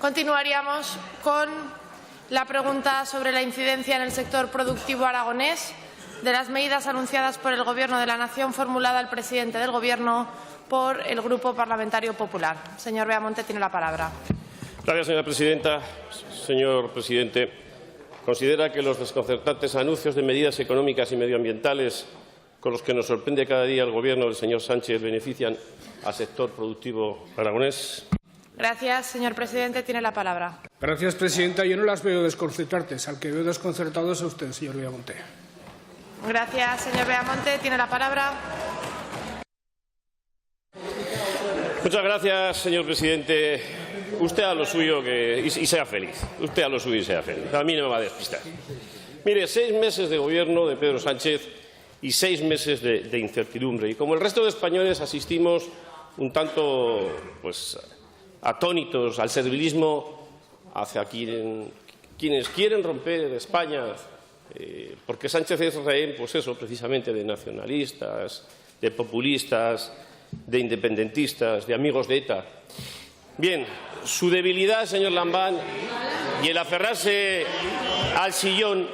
Continuaríamos con la pregunta sobre la incidencia en el sector productivo aragonés de las medidas anunciadas por el Gobierno de la Nación, formulada al presidente del Gobierno por el Grupo Parlamentario Popular. Señor Beamonte, tiene la palabra. Gracias, señora presidenta. Señor presidente, ¿considera que los desconcertantes anuncios de medidas económicas y medioambientales con los que nos sorprende cada día el Gobierno del señor Sánchez benefician al sector productivo aragonés? Gracias, señor presidente. Tiene la palabra. Gracias, presidenta. Yo no las veo desconcertantes. Al que veo desconcertado es a usted, señor Beamonte. Gracias, señor Beamonte. Tiene la palabra. Muchas gracias, señor presidente. Usted a lo suyo y sea feliz. Usted a lo suyo y sea feliz. A mí no me va a despistar. Mire, 6 meses de gobierno de Pedro Sánchez y 6 meses de incertidumbre. Y como el resto de españoles asistimos un tanto atónitos al servilismo hacia quienes quieren romper España, porque Sánchez es rehén, precisamente de nacionalistas, de populistas, de independentistas, de amigos de ETA. Bien, su debilidad, señor Lambán, y el aferrarse al sillón,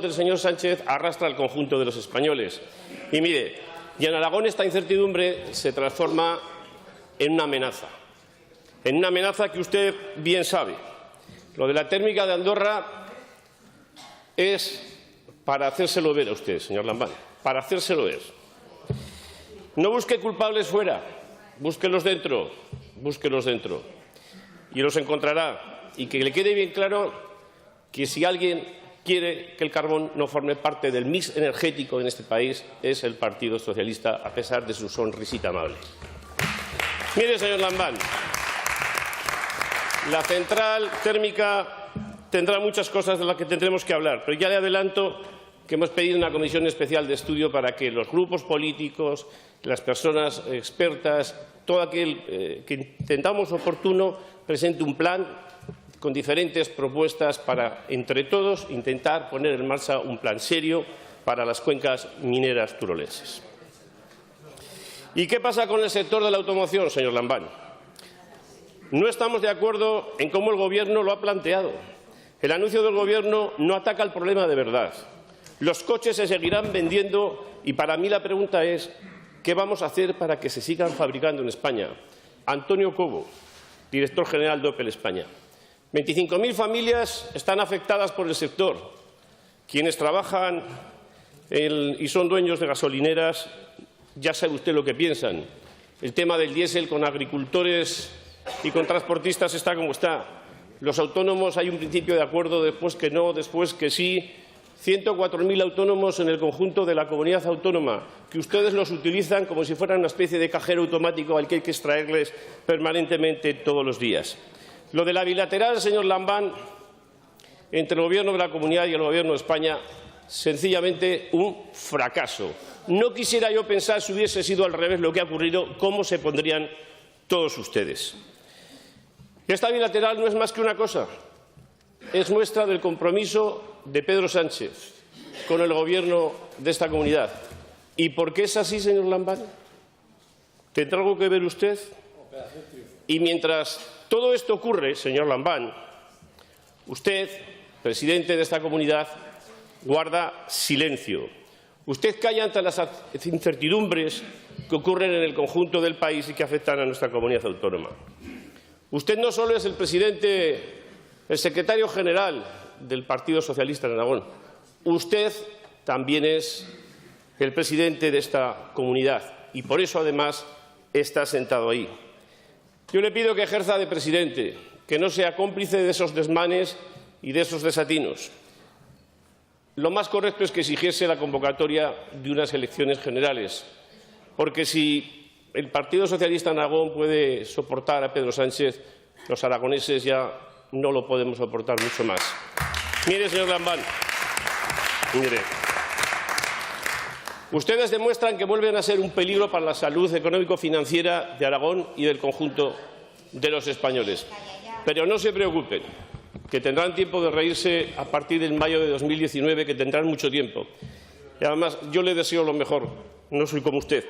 del señor Sánchez arrastra al conjunto de los españoles. Y mire, y en Aragón esta incertidumbre se transforma en una amenaza que usted bien sabe. Lo de la térmica de Andorra es para hacérselo ver a usted, señor Lambán, para hacérselo ver. No busque culpables fuera, búsquelos dentro, y los encontrará. Y que le quede bien claro que si alguien quiere que el carbón no forme parte del mix energético en este país es el Partido Socialista, a pesar de su sonrisita amable. Mire, señor Lambán, la central térmica tendrá muchas cosas de las que tendremos que hablar, pero ya le adelanto que hemos pedido una comisión especial de estudio para que los grupos políticos, las personas expertas, todo aquel que entendamos oportuno, presente un plan con diferentes propuestas para, entre todos, intentar poner en marcha un plan serio para las cuencas mineras turolenses. ¿Y qué pasa con el sector de la automoción, señor Lambán? No estamos de acuerdo en cómo el Gobierno lo ha planteado. El anuncio del Gobierno no ataca el problema de verdad. Los coches se seguirán vendiendo y para mí la pregunta es ¿qué vamos a hacer para que se sigan fabricando en España? Antonio Cobo, director general de Opel España. 25.000 familias están afectadas por el sector. Quienes trabajan y son dueños de gasolineras, ya sabe usted lo que piensan. El tema del diésel con agricultores y con transportistas está como está. Los autónomos hay un principio de acuerdo, después que no, después que sí. 104.000 autónomos en el conjunto de la comunidad autónoma, que ustedes los utilizan como si fueran una especie de cajero automático al que hay que extraerles permanentemente todos los días. Lo de la bilateral, señor Lambán, entre el Gobierno de la Comunidad y el Gobierno de España, sencillamente un fracaso. No quisiera yo pensar, si hubiese sido al revés lo que ha ocurrido, cómo se pondrían todos ustedes. Esta bilateral no es más que una cosa. Es muestra del compromiso de Pedro Sánchez con el Gobierno de esta comunidad. ¿Y por qué es así, señor Lambán? ¿Tendrá algo que ver usted? Y mientras todo esto ocurre, señor Lambán, usted, presidente de esta comunidad, guarda silencio. Usted calla ante las incertidumbres que ocurren en el conjunto del país y que afectan a nuestra comunidad autónoma. Usted no solo es el secretario general del Partido Socialista en Aragón, usted también es el presidente de esta comunidad y por eso, además, está sentado ahí. Yo le pido que ejerza de presidente, que no sea cómplice de esos desmanes y de esos desatinos. Lo más correcto es que exigiese la convocatoria de unas elecciones generales, porque si el Partido Socialista en Aragón puede soportar a Pedro Sánchez, los aragoneses ya no lo podemos soportar mucho más. Mire, señor Lambán, mire, ustedes demuestran que vuelven a ser un peligro para la salud económico-financiera de Aragón y del conjunto de los españoles. Pero no se preocupen, que tendrán tiempo de reírse a partir del mayo de 2019, que tendrán mucho tiempo. Y además, yo le deseo lo mejor, no soy como usted.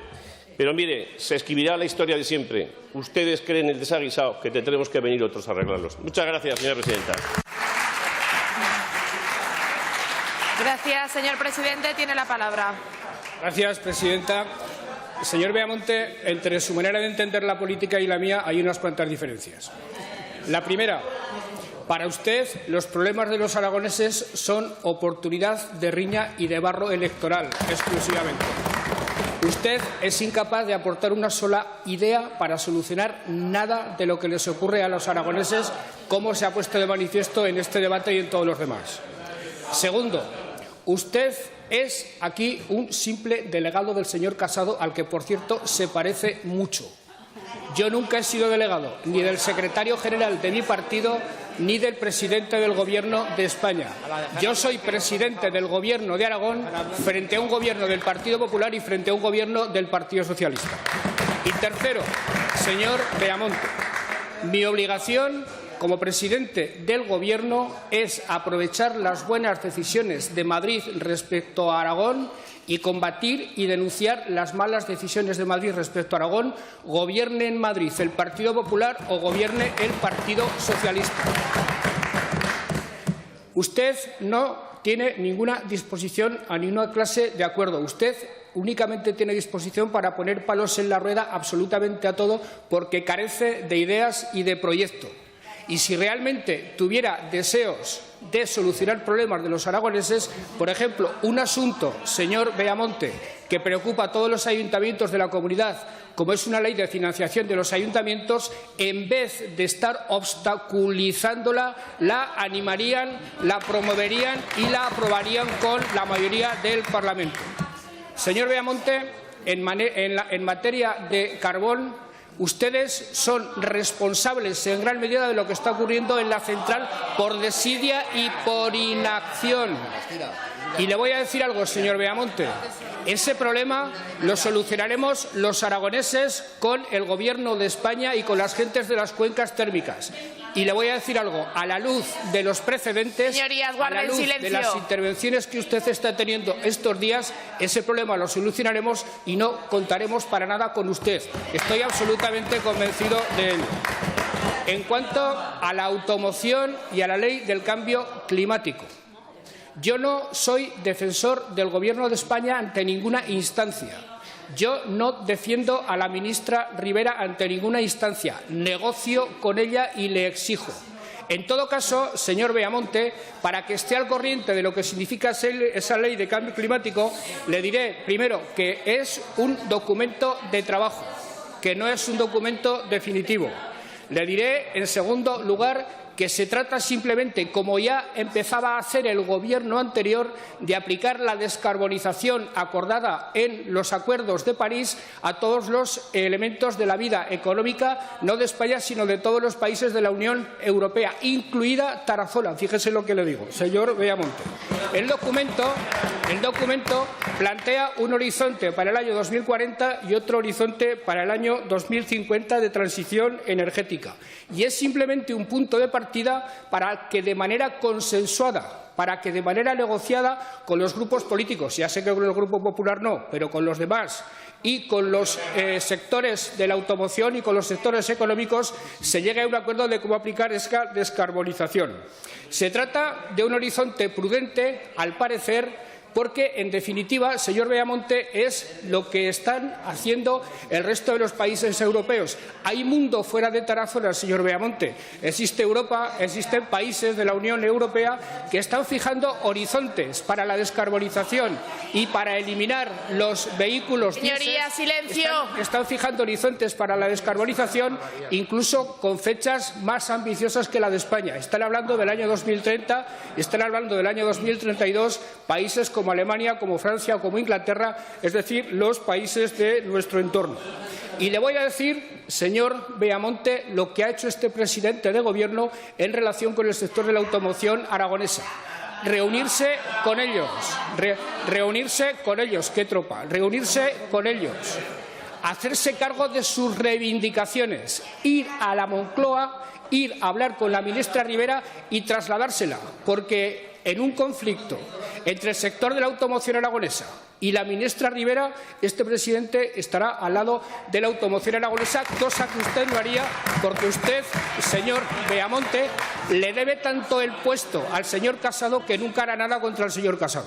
Pero mire, se escribirá la historia de siempre. Ustedes creen el desaguisado, que tendremos que venir otros a arreglarlos. Muchas gracias, señora presidenta. Gracias, señor presidente. Tiene la palabra. Gracias, presidenta. Señor Beamonte, entre su manera de entender la política y la mía hay unas cuantas diferencias. La primera, para usted los problemas de los aragoneses son oportunidad de riña y de barro electoral exclusivamente. Usted es incapaz de aportar una sola idea para solucionar nada de lo que les ocurre a los aragoneses, como se ha puesto de manifiesto en este debate y en todos los demás. Segundo, usted es aquí un simple delegado del señor Casado, al que, por cierto, se parece mucho. Yo nunca he sido delegado ni del secretario general de mi partido ni del presidente del Gobierno de España. Yo soy presidente del Gobierno de Aragón frente a un Gobierno del Partido Popular y frente a un Gobierno del Partido Socialista. Y tercero, señor Beamonte, mi obligación como presidente del Gobierno es aprovechar las buenas decisiones de Madrid respecto a Aragón y combatir y denunciar las malas decisiones de Madrid respecto a Aragón, gobierne en Madrid el Partido Popular o gobierne el Partido Socialista. Usted no tiene ninguna disposición a ninguna clase de acuerdo. Usted únicamente tiene disposición para poner palos en la rueda absolutamente a todo, porque carece de ideas y de proyecto. Y si realmente tuviera deseos de solucionar problemas de los aragoneses, por ejemplo, un asunto, señor Beamonte, que preocupa a todos los ayuntamientos de la comunidad, como es una ley de financiación de los ayuntamientos, en vez de estar obstaculizándola, la animarían, la promoverían y la aprobarían con la mayoría del Parlamento. Señor Beamonte, en materia de carbón, ustedes son responsables en gran medida de lo que está ocurriendo en la central por desidia y por inacción. Y le voy a decir algo, señor Beamonte. Ese problema lo solucionaremos los aragoneses con el Gobierno de España y con las gentes de las cuencas térmicas. Y le voy a decir algo, a la luz de los precedentes, señorías, a la luz de las intervenciones que usted está teniendo estos días, ese problema lo solucionaremos y no contaremos para nada con usted. Estoy absolutamente convencido de ello. En cuanto a la automoción y a la ley del cambio climático, yo no soy defensor del Gobierno de España ante ninguna instancia. Yo no defiendo a la ministra Ribera ante ninguna instancia. Negocio con ella y le exijo. En todo caso, señor Beamonte, para que esté al corriente de lo que significa esa ley de cambio climático, le diré primero que es un documento de trabajo, que no es un documento definitivo. Le diré, en segundo lugar, que se trata simplemente, como ya empezaba a hacer el Gobierno anterior, de aplicar la descarbonización acordada en los acuerdos de París a todos los elementos de la vida económica, no de España, sino de todos los países de la Unión Europea, incluida Tarazona. Fíjese lo que le digo, señor Beamonte. El documento plantea un horizonte para el año 2040 y otro horizonte para el año 2050 de transición energética. Y es simplemente un punto de partida para que de manera consensuada, para que de manera negociada con los grupos políticos, ya sé que con el Grupo Popular no, pero con los demás, y con los sectores de la automoción y con los sectores económicos, se llegue a un acuerdo de cómo aplicar esa descarbonización. Se trata de un horizonte prudente, al parecer, porque, en definitiva, señor Beamonte, es lo que están haciendo el resto de los países europeos. Hay mundo fuera de Tarazona, señor Beamonte. Existe Europa, existen países de la Unión Europea que están fijando horizontes para la descarbonización y para eliminar los vehículos Señoría, silencio. Están fijando horizontes para la descarbonización, incluso con fechas más ambiciosas que la de España. Están hablando del año 2030, están hablando del año 2032, países como Alemania, como Francia o como Inglaterra, es decir, los países de nuestro entorno. Y le voy a decir, señor Beamonte, lo que ha hecho este presidente de Gobierno en relación con el sector de la automoción aragonesa. Reunirse con ellos. Reunirse con ellos. ¿Qué tropa? Reunirse con ellos. Hacerse cargo de sus reivindicaciones. Ir a la Moncloa, ir a hablar con la ministra Ribera y trasladársela. Porque en un conflicto entre el sector de la automoción aragonesa y la ministra Rivera, este presidente estará al lado de la automoción aragonesa, cosa que usted no haría porque usted, señor Beamonte, le debe tanto el puesto al señor Casado que nunca hará nada contra el señor Casado.